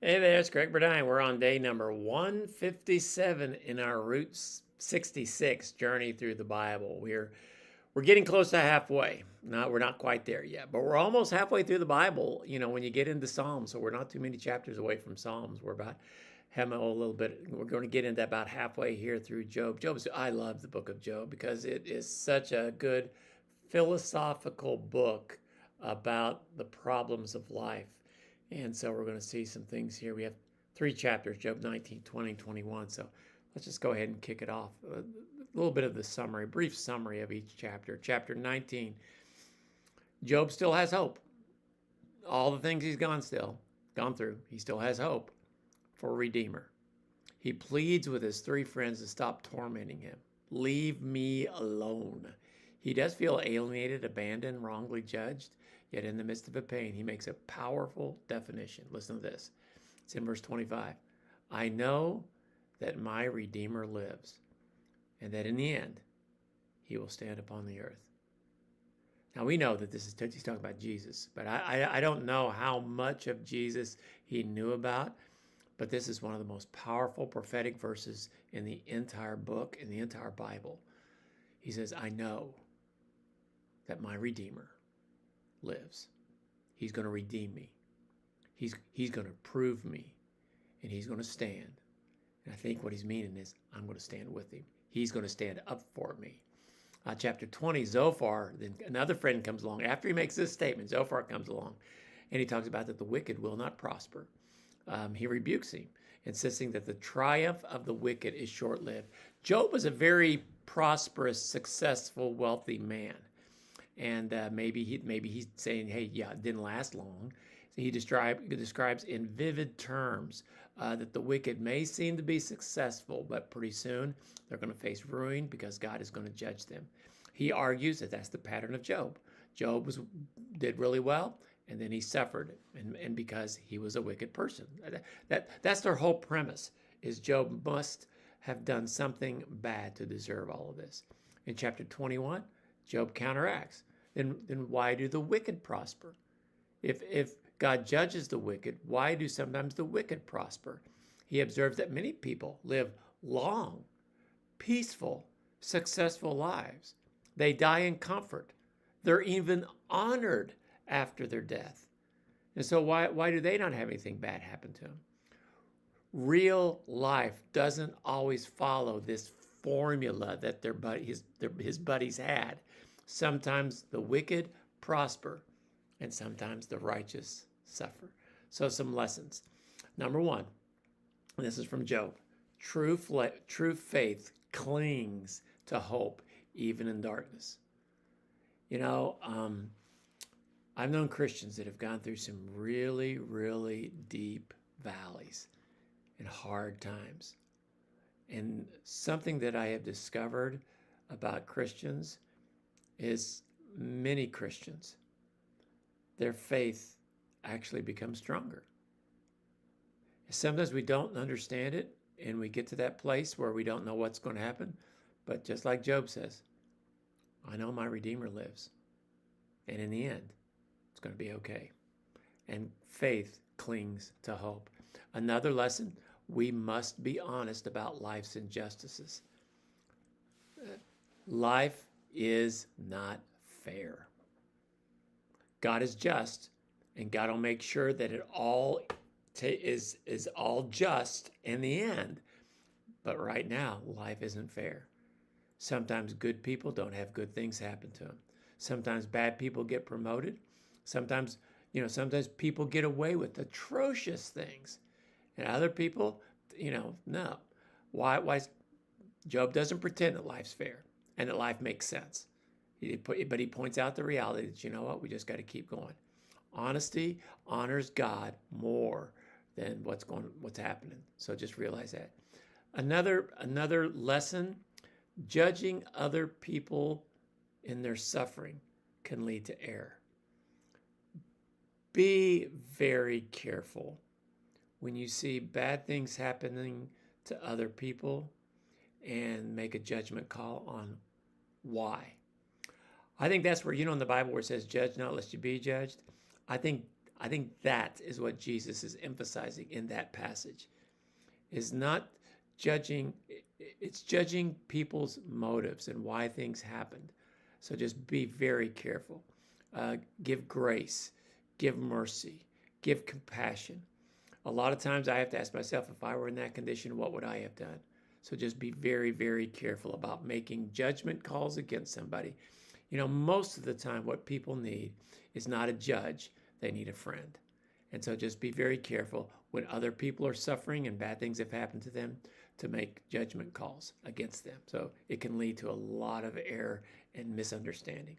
Hey there, it's Greg Burdine. We're on day number 157 in our Route 66 journey through the Bible. We're getting close to halfway. We're not quite there yet, but we're almost halfway through the Bible. When you get into Psalms, so we're not too many chapters away from Psalms. We're about having a little bit. We're going to get into about halfway here through Job. I love the book of Job because it is such a good philosophical book about the problems of life. And so we're going to see some things here. We have three chapters, Job 19, 20, 21. So let's just go ahead and kick it off. A little bit of the summary, brief summary of each chapter. Chapter 19, Job still has hope. All the things he's gone through, he still has hope for a Redeemer. He pleads with his three friends to stop tormenting him. Leave me alone. He does feel alienated, abandoned, wrongly judged, yet in the midst of a pain, he makes a powerful definition. Listen to this. It's in verse 25. I know that my Redeemer lives, and that in the end, he will stand upon the earth. Now we know that he's talking about Jesus, but I don't know how much of Jesus he knew about, but this is one of the most powerful prophetic verses in the entire book, in the entire Bible. He says, I know that my Redeemer lives. He's going to redeem me. He's going to prove me, and he's going to stand. And I think what he's meaning is I'm going to stand with him. He's going to stand up for me. Chapter 20, Zophar, then another friend comes along. After he makes this statement, Zophar comes along, and he talks about that the wicked will not prosper. He rebukes him, insisting that the triumph of the wicked is short-lived. Job was a very prosperous, successful, wealthy man. And maybe he's saying, hey, yeah, it didn't last long. So he describes in vivid terms that the wicked may seem to be successful, but pretty soon they're going to face ruin because God is going to judge them. He argues that that's the pattern of Job. Job did really well, and then he suffered, and because he was a wicked person. That's their whole premise, is Job must have done something bad to deserve all of this. In chapter 21, Job counteracts. Then why do the wicked prosper? If God judges the wicked, why do sometimes the wicked prosper? He observes that many people live long, peaceful, successful lives. They die in comfort. They're even honored after their death. And so why do they not have anything bad happen to them? Real life doesn't always follow this formula that his buddies had. Sometimes the wicked prosper, and sometimes the righteous suffer. So some lessons. Number one, and this is from Job, true faith clings to hope even in darkness. I've known Christians that have gone through some really, really deep valleys and hard times. And something that I have discovered about Christians is many Christians, their faith actually becomes stronger. Sometimes we don't understand it, and we get to that place where we don't know what's going to happen. But just like Job says, I know my Redeemer lives, and in the end, it's going to be okay. And faith clings to hope. Another lesson, we must be honest about life's injustices. Life is not fair. God is just, and God will make sure that it all is all just in the end. But right now, life isn't fair. Sometimes good people don't have good things happen to them. Sometimes bad people get promoted. Sometimes people get away with atrocious things. And other people, no. Why? Job doesn't pretend that life's fair and that life makes sense. But he points out the reality that, you know what, we just got to keep going. Honesty honors God more than what's happening. So just realize that. Another lesson, judging other people in their suffering can lead to error. Be very careful when you see bad things happening to other people and make a judgment call on why. I think that's where, in the Bible where it says, judge not lest you be judged. I think I think that is what Jesus is emphasizing in that passage, is not judging, it's judging people's motives and why things happened. So just be very careful. Give grace, give mercy, give compassion. A lot of times I have to ask myself, if I were in that condition, what would I have done? So just be very, very careful about making judgment calls against somebody. You know, most of the time what people need is not a judge, they need a friend. And so just be very careful when other people are suffering and bad things have happened to them to make judgment calls against them. So it can lead to a lot of error and misunderstanding.